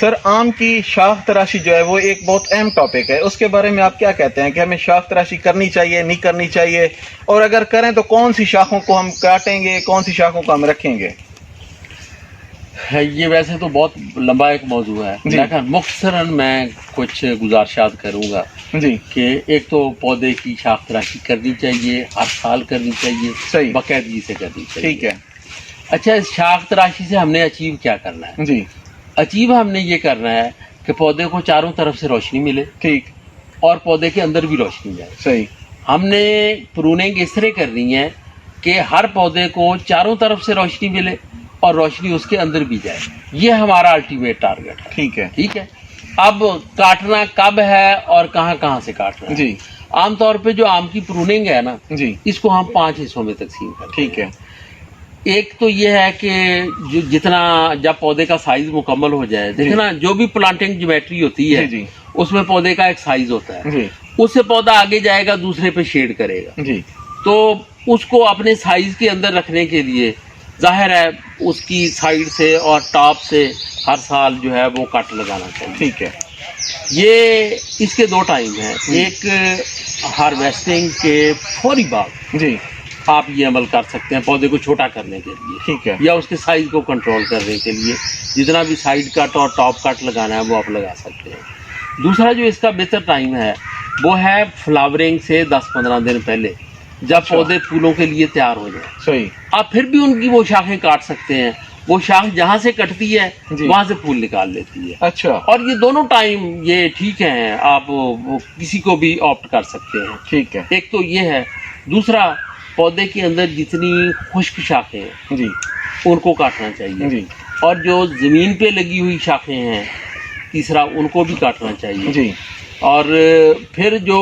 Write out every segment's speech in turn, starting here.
سر آم کی شاخ تراشی جو ہے وہ ایک بہت اہم ٹاپک ہے، اس کے بارے میں آپ کیا کہتے ہیں کہ ہمیں شاخ تراشی کرنی چاہیے نہیں کرنی چاہیے، اور اگر کریں تو کون سی شاخوں کو ہم کاٹیں گے، کون سی شاخوں کو ہم رکھیں گے؟ یہ ویسے تو بہت لمبا ایک موضوع ہے، لیکن مختصراً میں کچھ گزارشات کروں گا جی کہ ایک تو پودے کی شاخ تراشی کرنی چاہیے، ہر سال کرنی چاہیے، صحیح، باقاعدگی سے کرنی چاہیے. ٹھیک ہے. اچھا، اس شاخ تراشی سے ہم نے اچیو کیا کرنا ہے؟ جی اچیو ہم نے یہ کرنا ہے کہ پودے کو چاروں طرف سے روشنی ملے، ٹھیک، اور پودے کے اندر بھی روشنی جائے. صحیح، ہم نے پروننگ اس طرح کرنی ہے کہ ہر پودے کو چاروں طرف سے روشنی ملے اور روشنی اس کے اندر بھی جائے. یہ ہمارا الٹیمیٹ ٹارگیٹ ہے. ٹھیک ہے. ٹھیک ہے. اب کاٹنا کب ہے اور کہاں کہاں سے کاٹنا ہے؟ جی عام طور پہ جو آم کی پروننگ ہے نا، جی اس کو ہم 5 حصوں میں تقسیم کرتے ہیں. ٹھیک ہے. ایک تو یہ ہے کہ جتنا جب پودے کا سائز مکمل ہو جائے، دیکھنا جو بھی پلانٹنگ جیومیٹری ہوتی ہے جی اس میں پودے کا ایک سائز ہوتا ہے. جی اس سے پودا آگے جائے گا، دوسرے پہ شیڈ کرے گا. جی تو اس کو اپنے سائز کے اندر رکھنے کے لیے ظاہر ہے اس کی سائڈ سے اور ٹاپ سے ہر سال جو ہے وہ کٹ لگانا چاہیے. ٹھیک ہے. یہ اس کے 2 ٹائم ہیں. ایک ہارویسٹنگ کے فوری بعد جی آپ یہ عمل کر سکتے ہیں پودے کو چھوٹا کرنے کے لیے، ٹھیک ہے. یا اس کے سائز کو کنٹرول کرنے کے لیے جتنا بھی سائڈ کٹ اور ٹاپ کٹ لگانا ہے وہ آپ لگا سکتے ہیں. دوسرا جو اس کا بہتر ٹائم ہے وہ ہے فلاورنگ سے 10-15 دن پہلے، جب پودے پھولوں کے لیے تیار ہو جائیں. صحیح. آپ پھر بھی ان کی وہ شاخیں کاٹ سکتے ہیں. وہ شاخ جہاں سے کٹتی ہے وہاں سے پھول نکال لیتی ہے. اچھا. اور یہ دونوں ٹائم یہ ٹھیک ہیں، آپ کسی کو بھی آپٹ کر سکتے ہیں. ٹھیک ہے. ایک تو یہ ہے. دوسرا، پودے کے اندر جتنی خشک شاخیں ہیں جی ان کو کاٹنا چاہیے. جی اور جو زمین پہ لگی ہوئی شاخیں ہیں، تیسرا ان کو بھی کاٹنا چاہیے. جی. اور پھر جو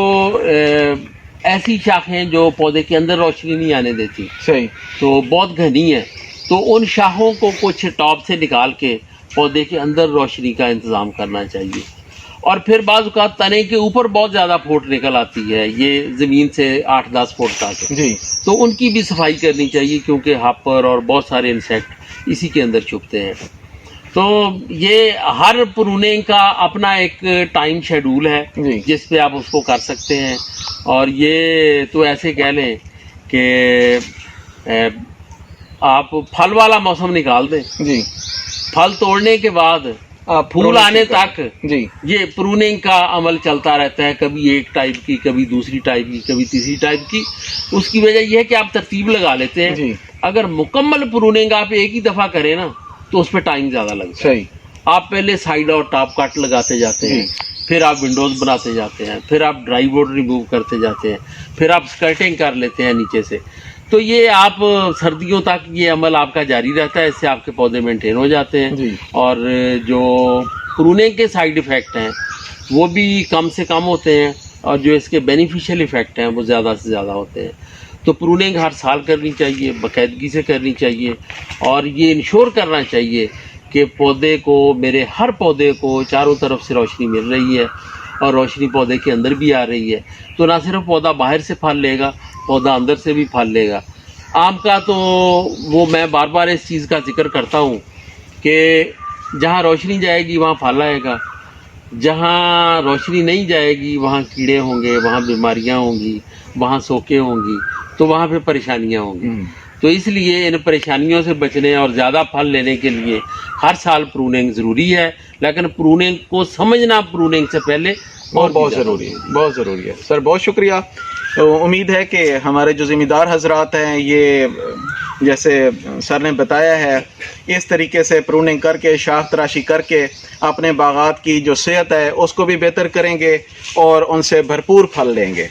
ایسی شاخیں جو پودے کے اندر روشنی نہیں آنے دیتی، صحیح، تو بہت گھنی ہے، تو ان شاخوں کو کچھ ٹاپ سے نکال کے پودے کے اندر روشنی کا انتظام کرنا چاہیے. اور پھر بعض اوقات تنے کے اوپر بہت زیادہ پھوٹ نکل آتی ہے، یہ زمین سے 8-10 فٹ تک، جی تو ان کی بھی صفائی کرنی چاہیے، کیونکہ ہاپر اور بہت سارے انسیکٹ اسی کے اندر چھپتے ہیں. تو یہ ہر پروننگ کا اپنا ایک ٹائم شیڈول ہے جی جس پہ آپ اس کو کر سکتے ہیں. اور یہ تو ایسے کہہ لیں کہ آپ پھل والا موسم نکال دیں، جی پھل توڑنے کے بعد پھول آنے تک جی یہ پروننگ کا عمل چلتا رہتا ہے. کبھی ایک ٹائپ کی، کبھی دوسری ٹائپ کی، کبھی تیسری ٹائپ کی. اس کی وجہ یہ ہے کہ آپ ترتیب لگا لیتے ہیں. جی. اگر مکمل پروننگ آپ ایک ہی دفعہ کریں نا تو اس پہ ٹائم زیادہ لگتا ہے. صحیح. آپ پہلے سائڈ اور ٹاپ کٹ لگاتے جاتے ہیں، پھر آپ ونڈوز بناتے جاتے ہیں، پھر آپ ڈرائی بورڈ ریموو کرتے جاتے ہیں، پھر آپ اسکرٹنگ کر لیتے ہیں نیچے سے. تو یہ آپ سردیوں تک یہ عمل آپ کا جاری رہتا ہے. اس سے آپ کے پودے مینٹین ہو جاتے ہیں. جی. اور جو پروننگ کے سائیڈ ایفیکٹ ہیں وہ بھی کم سے کم ہوتے ہیں، اور جو اس کے بینیفیشیل ایفیکٹ ہیں وہ زیادہ سے زیادہ ہوتے ہیں. تو پروننگ ہر سال کرنی چاہیے، باقاعدگی سے کرنی چاہیے، اور یہ انشور کرنا چاہیے کہ پودے کو، میرے ہر پودے کو چاروں طرف سے روشنی مل رہی ہے اور روشنی پودے کے اندر بھی آ رہی ہے. تو نہ صرف پودا باہر سے پھل لے گا، پودا اندر سے بھی پھل لے گا. آم کا تو وہ میں بار بار اس چیز کا ذکر کرتا ہوں کہ جہاں روشنی جائے گی وہاں پھل آئے گا، جہاں روشنی نہیں جائے گی وہاں کیڑے ہوں گے، وہاں بیماریاں ہوں گی، وہاں سوکے ہوں گی، تو وہاں پہ پریشانیاں ہوں گی. تو اس لیے ان پریشانیوں سے بچنے اور زیادہ پھل لینے کے لیے ہر سال پروننگ ضروری ہے. لیکن پروننگ کو سمجھنا پروننگ سے پہلے بہت ضروری ہے، بہت ضروری ہے. سر بہت شکریہ. امید ہے کہ ہمارے جو ذمہ دار حضرات ہیں یہ جیسے سر نے بتایا ہے اس طریقے سے پروننگ کر کے، شاخ تراشی کر کے اپنے باغات کی جو صحت ہے اس کو بھی بہتر کریں گے اور ان سے بھرپور پھل لیں گے.